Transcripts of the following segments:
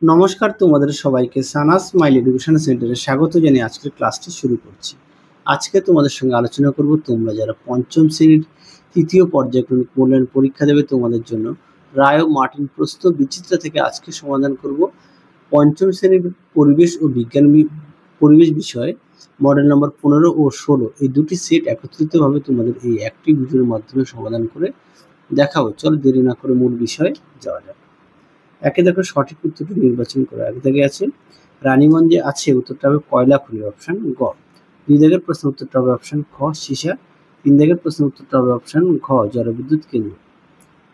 নমস্কার তোমাদের সবাইকে সানাস স্মাইল এডুকেশন সেন্টারে স্বাগত জানিয়ে আজকের ক্লাসটি শুরু করছি। আজকে তোমাদের সঙ্গে আলোচনা করব তোমরা যারা পঞ্চম শ্রেণীর তৃতীয় পর্যায়ক্রমিক মূল্যায়ন পরীক্ষা দেবে তোমাদের জন্য রায় ও মার্টিন প্রস্থ বিচিত্রা থেকে আজকে সমাধান করব পঞ্চম শ্রেণীর পরিবেশ ও বিজ্ঞান পরিবেশ বিষয়ে মডেল নম্বর 15 ও 16 এই দুটি সেট একত্রিতভাবে তোমাদের এই একটি ভিডিওর মাধ্যমে সমাধান করে দেখাবো। চল দেরি না করে মূল বিষয়ে যাওয়া যাক। একে দেখো সঠিক উত্তরটি নির্বাচন করো। এক দাগে আছে রানীগঞ্জে আছে, উত্তরটা হবে কয়লা খনি, অপশন গ। দুই দাগের প্রশ্ন উত্তরটা হবে অপশন খ সীসা। তিন দাগের প্রশ্ন উত্তরটা হবে অপশন ঘ জলবিদ্যুৎ কেন্দ্র।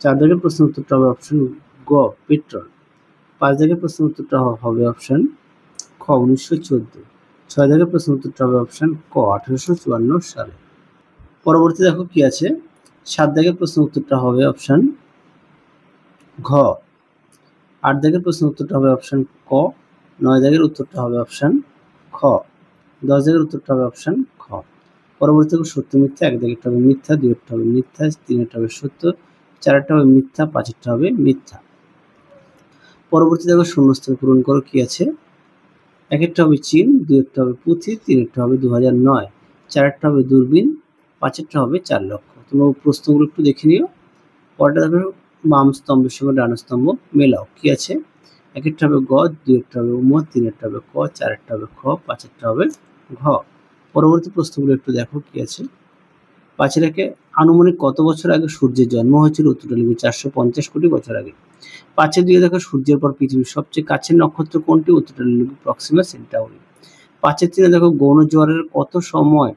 চার দাগের প্রশ্ন উত্তরটা হবে অপশন গ পেট্রোল। পাঁচ দাগের প্রশ্ন উত্তরটা হবে অপশন খ 1914। ছয় দাগের প্রশ্ন উত্তরটা হবে অপশন ক 1854 সালে। পরবর্তী দেখো কি আছে, সাত দাগের প্রশ্ন উত্তরটা হবে অপশন ঘ। আট দাগের প্রশ্ন উত্তরটা হবে অপশন ক। নয় দাগের উত্তরটা হবে অপশন খ। 10 দাগের উত্তরটা হবে অপশন খ। পরবর্তী সত্য মিথ্যা, এক দাগেরটা হবে মিথ্যা, দুইটা হবে মিথ্যা, তিনেরটা হবে সত্য, চারেরটা হবে মিথ্যা, পাঁচেরটা হবে মিথ্যা। পরবর্তী দেখো শূন্যস্থান পূরণ করো। কি আছে, একেরটা হবে চীন, দুইটা হবে পুঁথি, তিনেরটা হবে 2009, চারেরটা হবে দূরবীন, পাঁচেরটা হবে 4 লক্ষ। তোমরা প্রশ্নগুলো একটু দেখে নিও। পরেরটা দেখো বাম স্তম্ভের সঙ্গে ডান স্তম্ভ মেলাও। কি আছে, একেরটা হবে গ, দুইটা হবে উম, তিনেরটা হবে ক, চারেরটা হবে খ, পাঁচেরটা হবে ঘ। পরবর্তী প্রশ্নগুলো একটু দেখো। কি আছে, পাঁচের একে আনুমানিক কত বছর আগে সূর্যের জন্ম হয়েছিল, উত্তরটা লিখবে 450 কোটি বছর আগে। পাঁচের দুই দেখো সূর্যের পর পৃথিবীর সবচেয়ে কাছের নক্ষত্র কোনটি, উত্তরটা লিখবে প্রক্সিমা সেন্টাউরি। পাঁচের তিনে দেখো গৌণ জোয়ারের কত সময়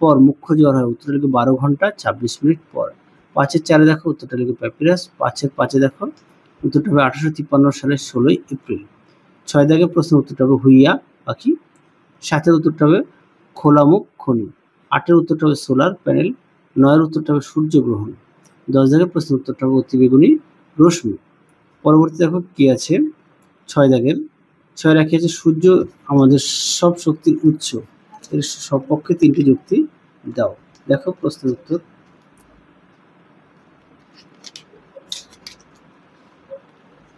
পর মুখ্য জোয়ার হয়, উত্তরটা লিখবে 12 ঘন্টা 26 মিনিট পর। পাঁচের চারে দেখো উত্তরটা লিখবে প্যাপিরাস। পাঁচের পাঁচে দেখো উত্তরটা হবে 1853 সালের 16 এপ্রিল। ছয় দাগের প্রশ্ন উত্তরটা হবে হুইয়া পাখি। সাতের উত্তরটা হবে খোলামুখ খনি। আটের উত্তরটা হবে সোলার প্যানেল। নয়ের উত্তরটা হবে সূর্যগ্রহণ। 10 দাগের প্রশ্ন উত্তরটা হবে অতিবেগুনি রশ্মি। পরবর্তী দেখো কি আছে, ছয় দাগের ছয় রাখি আছে সূর্য আমাদের সব শক্তির উৎস, এর সপক্ষে তিনটি যুক্তি দাও। দেখো প্রশ্নের উত্তর।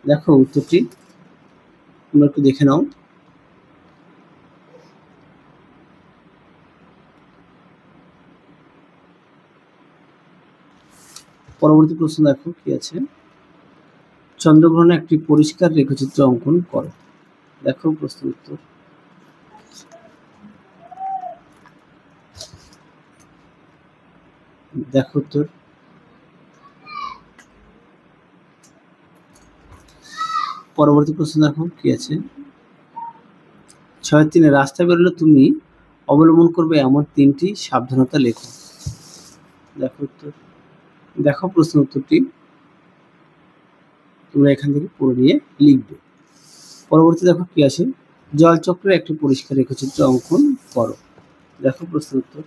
দেখো উত্তরটি তোমরা একটু দেখে নাও। পরবর্তী প্রশ্ন দেখো কি আছে, চন্দ্রগ্রহণে একটি পরিষ্কার রেখাচিত্র অঙ্কন করো। দেখো প্রশ্নের উত্তর। দেখো উত্তর। পরবর্তী প্রশ্ন দেখো কি আছে, 6-3 রাস্তায় বেরোলে তুমি অবলম্বন করবে এমন তিনটি সাবধানতা লেখো। দেখো উত্তর। দেখো প্রশ্ন উত্তরটি তোমরা এখান থেকে পড়ে নিয়ে লিখবে। পরবর্তী দেখো কি আছে, জলচক্রের একটি পরিষ্কার রেখাচিত্র অঙ্কন করো। দেখো প্রশ্ন উত্তর।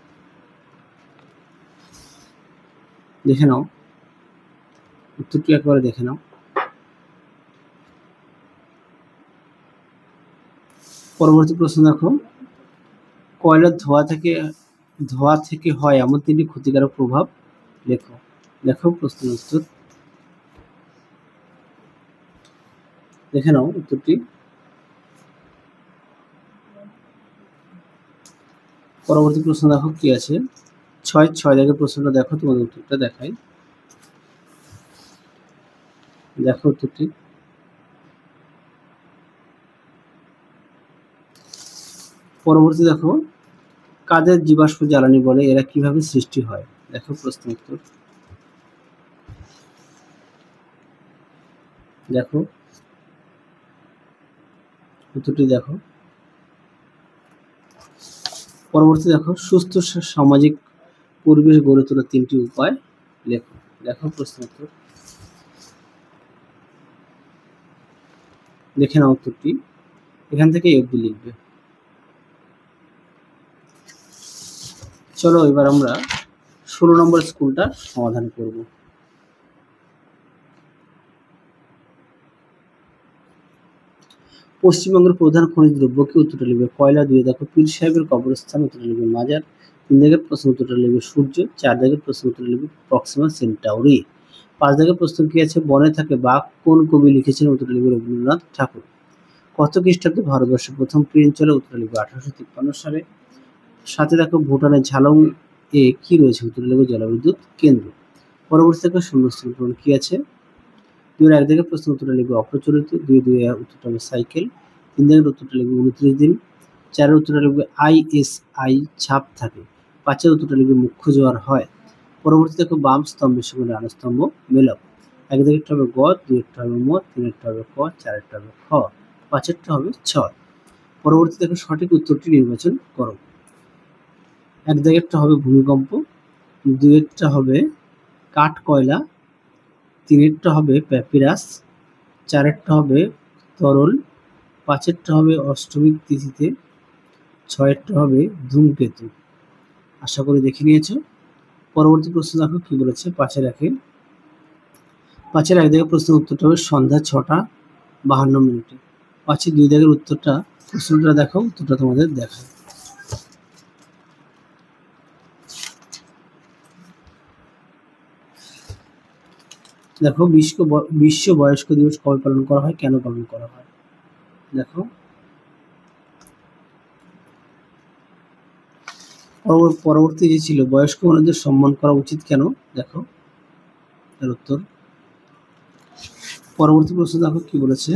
দেখে নাও উত্তরটি একবারে দেখে নাও। পরবর্তী প্রশ্ন দেখো, কয়লার ধোঁয়া থেকে হয় এমন তিনটি ক্ষতিকারক প্রভাব লেখো। দেখো প্রশ্নের উত্তর। দেখে নাও উত্তরটি। পরবর্তী প্রশ্ন দেখো কি আছে, 6 দাগের প্রশ্নটা দেখো, তোমাদের উত্তরটা দেখাই। দেখো উত্তরটি। পরবর্তী দেখো, কাদের জীবাশ্ম জ্বালানি বলে, এরা কিভাবে সৃষ্টি হয়। দেখো প্রশ্ন উত্তর। দেখো উত্তরটি দেখো। পরবর্তী দেখো, সুস্থ সামাজিক পরিবেশ গড়ে তোলার তিনটি উপায় লেখো। দেখো প্রশ্ন উত্তর। দেখে নাও উত্তরটি, এখান থেকে অবধি লিখবে। চলো এবার আমরা 16 নম্বর স্কুলটা সমাধান করব। পশ্চিমবঙ্গের প্রধান খনিজ দ্রব্য কি, উত্তরটা লিখবে কয়লা। দুই দেখো পীর সাহেবের কবরস্থান, উত্তরটা লিখবে মাজার। তিন দাগের প্রশ্ন উত্তরটা লিখবে সূর্য। চার দাগের প্রশ্ন উত্তরটা লিখবে প্রক্সিমা সেন্টাউরি। পাঁচ দাগের প্রশ্ন কি আছে, বনে থাকে বাঘ কোন কবি লিখেছেন, উত্তরটা লিখবে রবীন্দ্রনাথ ঠাকুর। কত খ্রিস্টাব্দে ভারতবর্ষে প্রথম ট্রেন চলে? উত্তরে লিখবে 1853 সালে। সাথে দেখো ভুটানের ঝালং এ কি রয়েছে? উত্তরে লিখবে জলবিদ্যুৎ কেন্দ্র। পরবর্তী দেখো শূন্যস্থান পূরণ কি আছে? 2-1 দাগের প্রশ্ন উত্তরটা লিখবে অপ্রচলিত, 2-2 উত্তরটা হবে সাইকেল, 3 দাগের উত্তরটা লিখবে 29 দিন, 4-এর উত্তরটা লিখবে ISI ছাপ থাকে, 5-এর উত্তরটা লিখবে মুখ্য জোয়ার হয়। পরবর্তী দেখো বাম স্তম্ভের সঙ্গে ডান স্তম্ভ মেলাও। 1 দাগেরটা হবে গ, 2-এরটা হবে ম, 3-এরটা হবে ক, 4-এরটা হবে খ, 5-এরটা হবে ছ। পরবর্তী দেখো সঠিক উত্তরটি নির্বাচন করো। 1 দাগেরটা হবে ভূমিকম্প, 2-এরটা হবে কাঠ কয়লা, 3-এরটা হবে প্যাপিরাস, 4-এরটা হবে তরল, 5-এরটা হবে অষ্টমীর তিথিতে, 6-এরটা হবে ধূমকেতু। আশা করি দেখে নিয়েছো। পরবর্তী প্রশ্ন দেখো কি বলেছে 5-এর 1 দাগের প্রশ্নের উত্তরটা হবে সন্ধ্যা 6:52। 5-এর 2 দাগের উত্তরটা, প্রশ্নটা দেখো, উত্তরটা তোমাদের দেখায়। দেখো বিশ্ব বয়স্ক দিবস কবে পালন করা হয়, কেন পালন করা হয়? দেখো পরবর্তী যে ছিল বয়স্ক মানুষদের সম্মান করা উচিত কেন? দেখো এর উত্তর। পরবর্তী প্রশ্ন দেখো কি বলেছে,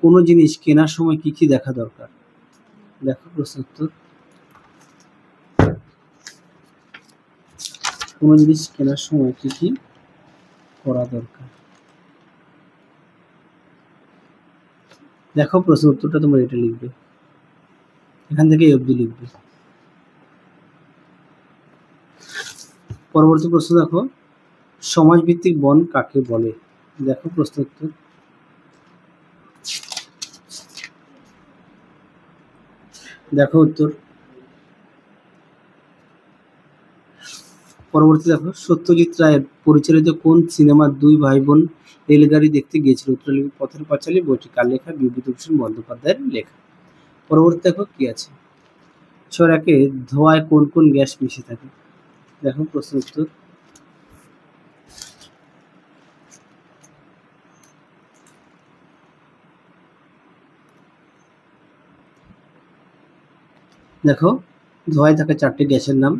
কোনো জিনিস কেনার সময় কি কি দেখা দরকার? দেখো প্রশ্ন উত্তর। কোনো জিনিস কেনার সময় কি কি করা দরকার? দেখো প্রশ্ন উত্তরটা তোমরা এটা লিখবে, এখান থেকে অবধি লিখবে। পরবর্তী প্রশ্ন দেখো সমাজভিত্তিক বন কাকে বলে? দেখো প্রশ্ন উত্তর। দেখো উত্তর। পরবর্তী দেখো সত্যজিৎ রায়ের পরিচালিত কোন সিনেমার 2 ভাই বোন রেলগাড়ি দেখতে গিয়েছিল? উত্তর লিখবে পথের পাঁচালী। বইটি কার লেখা? বিভূতিভূষণ বন্দ্যোপাধ্যায়ের লেখা। পরবর্তী দেখো কি আছে, 6-1 ধোঁয়ায় কোন কোন গ্যাস মিশে থাকে? দেখো প্রশ্ন উত্তর। দেখো ধোঁয়ায় থাকা 4টি গ্যাসের নাম,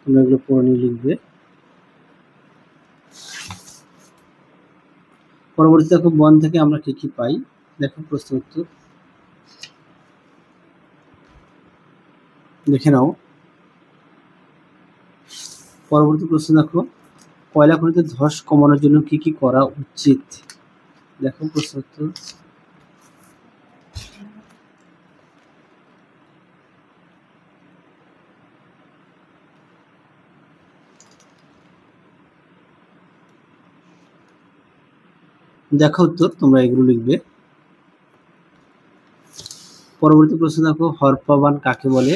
তোমরা এগুলো পড়ে নিয়ে লিখবে। পরবর্তী দেখো বন থেকে আমরা কি কি পাই? দেখো প্রশ্ন উত্তর দেখে নাও। পরবর্তী প্রশ্ন দেখো কয়লা খনিতে ধস কমানোর জন্য কি কি করা উচিত? দেখো প্রশ্ন উত্তর। দেখো উত্তর, তোমরা এগুলো লিখবে। পরবর্তী প্রশ্ন দেখো হরপ্পা কাকে বলে?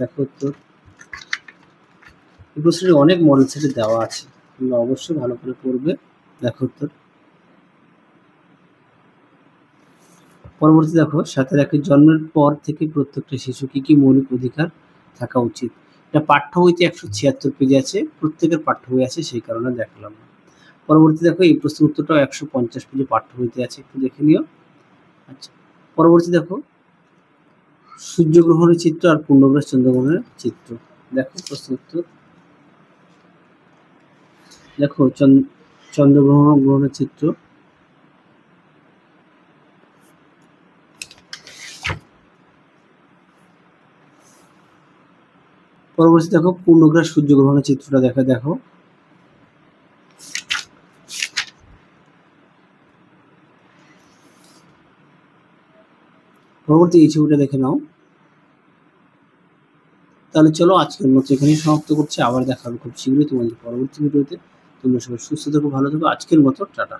দেখো উত্তর। এই প্রশ্নটি অনেক মডেল সেটে দেওয়া আছে, তোমরা অবশ্যই ভালো করে পড়বে। দেখো উত্তর। পরবর্তী দেখো 7-1 জন্মের পর থেকে প্রত্যেকটা শিশু কি কি মৌলিক অধিকার থাকা উচিত? এটা পাঠ্য বইতে 176 পেজে আছে, প্রত্যেকের পাঠ্য বই আছে, সেই কারণে দেখালাম না। পরবর্তী দেখো এই প্রশ্নের উত্তরটাও 150 পেজে পাঠ্য বইতে আছে, একটু দেখে নিও। আচ্ছা পরবর্তী দেখো সূর্যগ্রহণের চিত্র আর পূর্ণগ্রাস চন্দ্রগ্রহণের চিত্র। দেখো প্রশ্ন উত্তর। দেখো চন্দ্রগ্রহণের চিত্র। পরবর্তী দেখো পূর্ণগ্রাস সূর্যগ্রহণের চিত্রটা দেখো। পরবর্তী এই ছবিটা দেখে নাও। তাহলে চলো আজকের মতো এখানেই সমাপ্ত করছি, আবার দেখা হবে খুব শীঘ্রই তোমাদের পরবর্তী ভিডিওতে। তোমরা সবাই সুস্থ থেকো, ভালো থেকো। আজকের মতো টাটা।